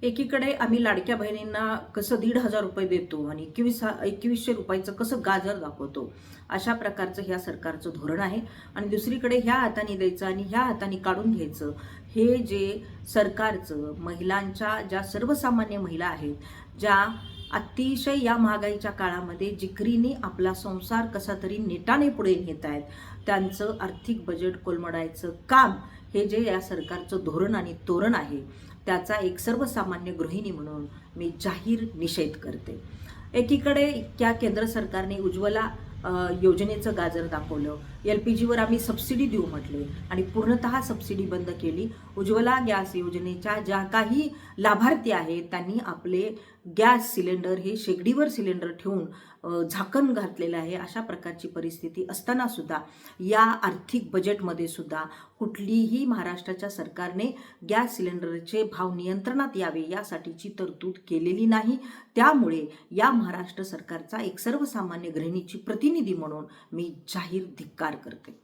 एकीकडे आम्ही लाडक्या बहिणींना कसं 1,500 रुपये देतो आणि 2100 रुपयाचं कसं गाजर दाखवतो, अशा प्रकारचं ह्या सरकारचं धोरण आहे. आणि दुसरीकडे ह्या हाताने द्यायचं आणि ह्या हाताने काढून घ्यायचं, हे जे सरकारचं महिलांच्या, ज्या सर्वसामान्य महिला आहेत, ज्या अतिशय या महागाईच्या काळामध्ये जिकरीने आपला संसार कसा तरी नेटाने पुढे नेत आहेत, त्यांचं आर्थिक बजेट कोलमडायचं काम हे जे या सरकारचं धोरण आणि तोरण आहे, त्याचा एक सर्वसामान्य गृहिणी म्हणून मी जाहीर निषेध करते. एकीकडे त्या केंद्र सरकारने उज्ज्वला योजनेचं गाजर दाखवलं, LPGवर आम्ही सबसिडी देऊ म्हटले आणि पूर्णतः सबसिडी बंद केली. उज्ज्वला गॅस योजनेच्या ज्या काही लाभार्थी आहेत त्यांनी आपले गॅस सिलेंडर हे शेगडीवर सिलेंडर ठेवून झाकण घातलेलं आहे. अशा प्रकारची परिस्थिती असताना सुद्धा या आर्थिक बजेटमध्ये सुद्धा कुठलीही महाराष्ट्राच्या सरकारने गॅस सिलेंडरचे भाव नियंत्रणात यावे यासाठीची तरतूद केलेली नाही. त्यामुळे या महाराष्ट्र सरकारचा एक सर्वसामान्य गृहिणीची प्रतिनिधी म्हणून मी जाहीर धिक्कार करते.